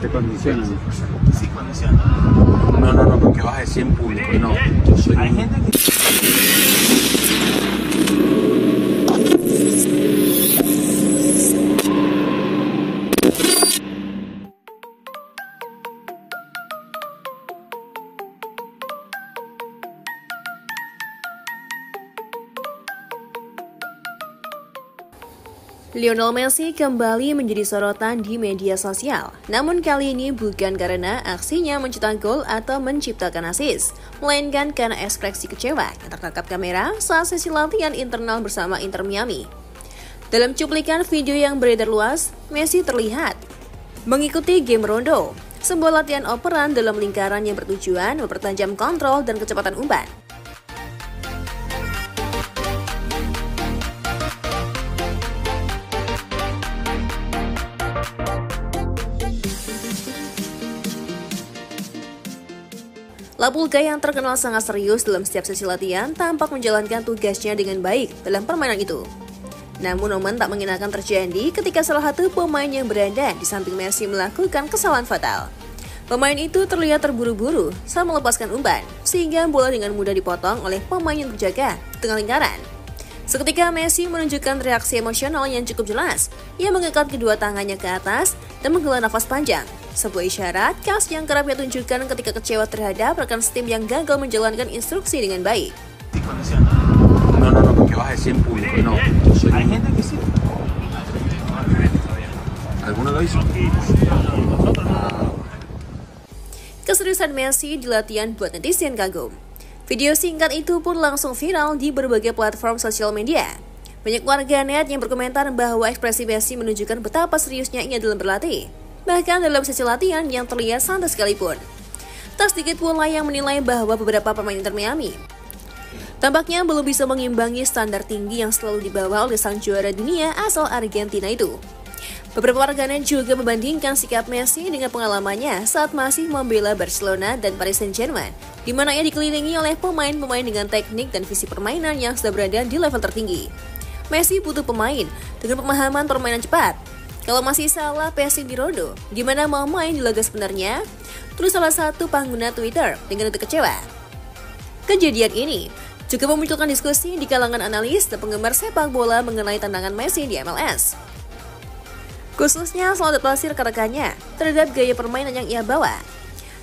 te condicionan. Sí, condiciona. No, no, no, porque vas a decir en público. No, yo soy Hay gente que... Lionel Messi kembali menjadi sorotan di media sosial. Namun kali ini bukan karena aksinya mencetak gol atau menciptakan assist, melainkan karena ekspresi kecewa yang tertangkap kamera saat sesi latihan internal bersama Inter Miami. Dalam cuplikan video yang beredar luas, Messi terlihat mengikuti game rondo, sebuah latihan operan dalam lingkaran yang bertujuan mempertajam kontrol dan kecepatan umpan. Lapulga yang terkenal sangat serius dalam setiap sesi latihan tampak menjalankan tugasnya dengan baik dalam permainan itu. Namun momen tak mengenakan terjadi ketika salah satu pemain yang berada di samping Messi melakukan kesalahan fatal. Pemain itu terlihat terburu-buru saat melepaskan umpan, sehingga bola dengan mudah dipotong oleh pemain yang berjaga di tengah lingkaran. Seketika Messi menunjukkan reaksi emosional yang cukup jelas. Ia mengangkat kedua tangannya ke atas dan menghela nafas panjang. Sebuah isyarat khas yang kerap ia tunjukkan ketika kecewa terhadap rekan setim yang gagal menjalankan instruksi dengan baik. No, no, no, porque vas a decir en público. No, yo soy... Hay gente que sí. ¿Alguno lo hizo? Keseriusan Messi di latihan buat netizen kagum. Video singkat itu pun langsung viral di berbagai platform sosial media. Banyak warganet yang berkomentar bahwa ekspresi Messi menunjukkan betapa seriusnya ia dalam berlatih. Bahkan dalam sesi latihan yang terlihat santai sekalipun. Tak sedikit pula yang menilai bahwa beberapa pemain Inter Miami tampaknya belum bisa mengimbangi standar tinggi yang selalu dibawa oleh sang juara dunia asal Argentina itu. Beberapa warganet juga membandingkan sikap Messi dengan pengalamannya saat masih membela Barcelona dan Paris Saint-Germain, di mana ia dikelilingi oleh pemain-pemain dengan teknik dan visi permainan yang sudah berada di level tertinggi. Messi butuh pemain dengan pemahaman permainan cepat. Kalau masih salah passing di rondo, gimana mau main di laga sebenarnya? Terus salah satu pengguna Twitter dengan nota kecewa. Kejadian ini juga memunculkan diskusi di kalangan analis dan penggemar sepak bola mengenai tandangan Messi di MLS. Khususnya soal adaptasi rekan-rekannya terhadap gaya permainan yang ia bawa.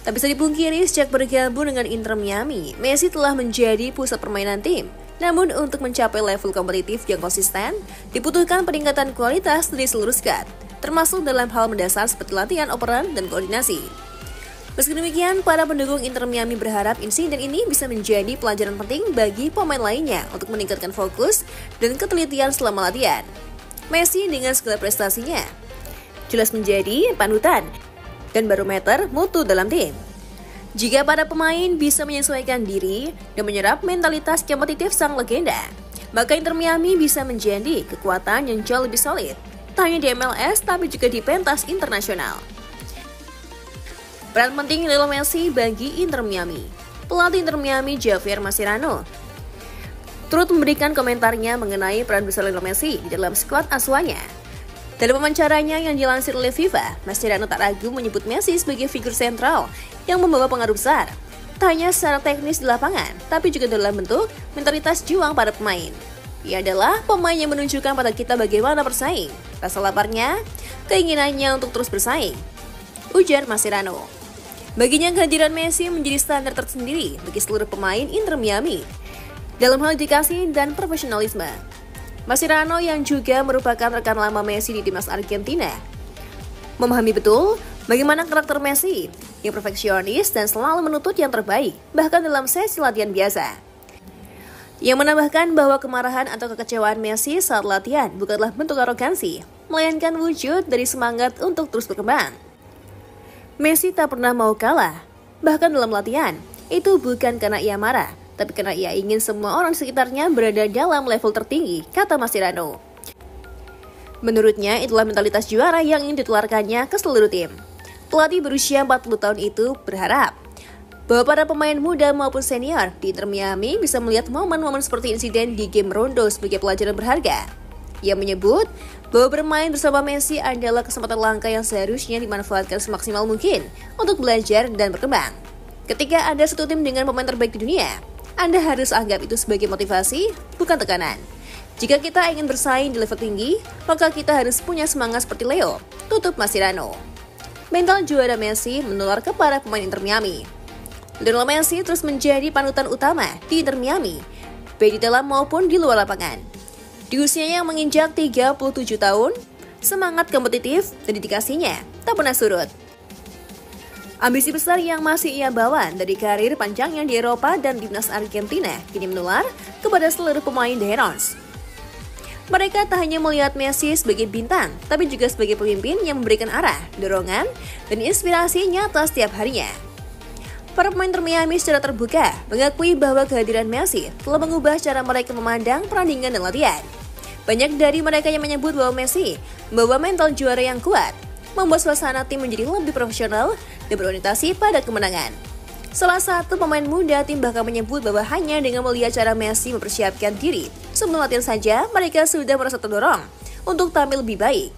Tak bisa dipungkiri sejak bergabung dengan Inter Miami, Messi telah menjadi pusat permainan tim. Namun untuk mencapai level kompetitif yang konsisten, dibutuhkan peningkatan kualitas dari seluruh squad, termasuk dalam hal mendasar seperti latihan operan dan koordinasi. Meski demikian, para pendukung Inter Miami berharap insiden ini bisa menjadi pelajaran penting bagi pemain lainnya untuk meningkatkan fokus dan ketelitian selama latihan. Messi dengan segala prestasinya jelas menjadi panutan dan barometer mutu dalam tim. Jika para pemain bisa menyesuaikan diri dan menyerap mentalitas kompetitif sang legenda, maka Inter Miami bisa menjadi kekuatan yang jauh lebih solid, tak hanya di MLS tapi juga di pentas internasional. Peran penting Lionel Messi bagi Inter Miami. Pelatih Inter Miami Javier Mascherano turut memberikan komentarnya mengenai peran besar Lionel Messi di dalam skuad asuhannya. Dalam wawancaranya yang dilansir oleh FIFA, Mascherano tak ragu menyebut Messi sebagai figur sentral yang membawa pengaruh besar, tak hanya secara teknis di lapangan, tapi juga dalam bentuk mentalitas juang para pemain. Ia adalah pemain yang menunjukkan pada kita bagaimana bersaing, rasa laparnya, keinginannya untuk terus bersaing, ujar Mascherano. Baginya kehadiran Messi menjadi standar tersendiri bagi seluruh pemain Inter Miami dalam hal dedikasi dan profesionalisme. Mascherano yang juga merupakan rekan lama Messi di timnas Argentina memahami betul bagaimana karakter Messi yang perfeksionis dan selalu menuntut yang terbaik, bahkan dalam sesi latihan biasa. Yang menambahkan bahwa kemarahan atau kekecewaan Messi saat latihan bukanlah bentuk arogansi, melainkan wujud dari semangat untuk terus berkembang. Messi tak pernah mau kalah, bahkan dalam latihan. Itu bukan karena ia marah, tapi karena ia ingin semua orang di sekitarnya berada dalam level tertinggi, kata Mascherano. Menurutnya, itulah mentalitas juara yang ingin ditularkannya ke seluruh tim. Pelatih berusia 40 tahun itu berharap bahwa para pemain muda maupun senior di Inter Miami bisa melihat momen-momen seperti insiden di game rondo sebagai pelajaran berharga. Ia menyebut bahwa bermain bersama Messi adalah kesempatan langka yang seharusnya dimanfaatkan semaksimal mungkin untuk belajar dan berkembang. Ketika ada satu tim dengan pemain terbaik di dunia, Anda harus anggap itu sebagai motivasi, bukan tekanan. Jika kita ingin bersaing di level tinggi, maka kita harus punya semangat seperti Leo, tutup Mascherano. Mental juara Messi menular kepada pemain Inter Miami. Lionel Messi terus menjadi panutan utama di Inter Miami, baik di dalam maupun di luar lapangan. Di usianya yang menginjak 37 tahun, semangat kompetitif dan dedikasinya tak pernah surut. Ambisi besar yang masih ia bawa dari karir panjangnya di Eropa dan timnas Argentina kini menular kepada seluruh pemain The Heroes. Mereka tak hanya melihat Messi sebagai bintang, tapi juga sebagai pemimpin yang memberikan arah, dorongan, dan inspirasi nyata setiap harinya. Para pemain Inter Miami secara terbuka mengakui bahwa kehadiran Messi telah mengubah cara mereka memandang pertandingan dan latihan. Banyak dari mereka yang menyebut bahwa Messi membawa mental juara yang kuat, membuat suasana tim menjadi lebih profesional dan berorientasi pada kemenangan. Salah satu pemain muda tim bahkan menyebut bahwa hanya dengan melihat cara Messi mempersiapkan diri sebelum latihan saja, mereka sudah merasa terdorong untuk tampil lebih baik.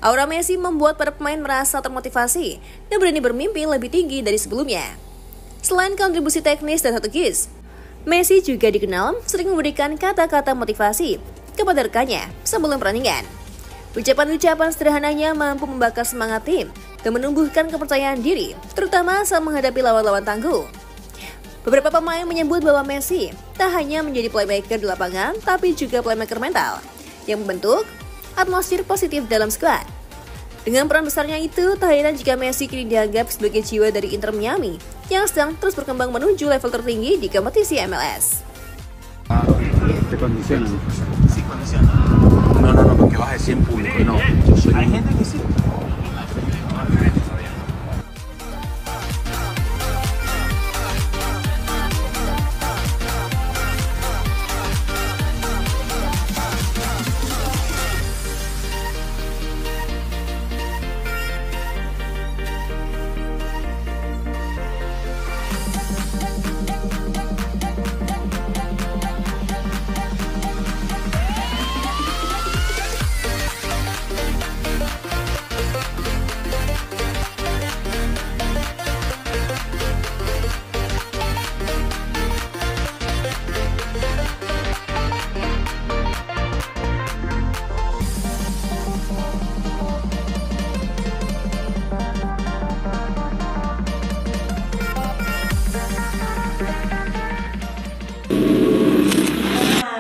Aura Messi membuat para pemain merasa termotivasi dan berani bermimpi lebih tinggi dari sebelumnya. Selain kontribusi teknis dan strategis, Messi juga dikenal sering memberikan kata-kata motivasi kepada rekannya sebelum pertandingan. Ucapan-ucapan sederhananya mampu membakar semangat tim dan menumbuhkan kepercayaan diri, terutama saat menghadapi lawan-lawan tangguh. Beberapa pemain menyebut bahwa Messi tak hanya menjadi playmaker di lapangan, tapi juga playmaker mental yang membentuk atmosfer positif dalam skuad. Dengan peran besarnya itu, tak heran jika Messi kini dianggap sebagai jiwa dari Inter Miami yang sedang terus berkembang menuju level tertinggi di kompetisi MLS. ¿Te condiciona? Sí, condiciona. No, porque vas a decir en público, no. Hay gente que sí.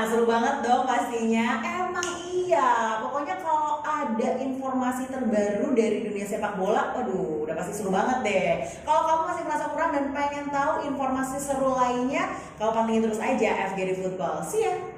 Seru banget dong pastinya. Emang iya, pokoknya kalau ada informasi terbaru dari dunia sepak bola, waduh udah pasti seru banget deh. Kalau kamu masih merasa kurang dan pengen tahu informasi seru lainnya, kamu pantengin terus aja FGD Football. See ya!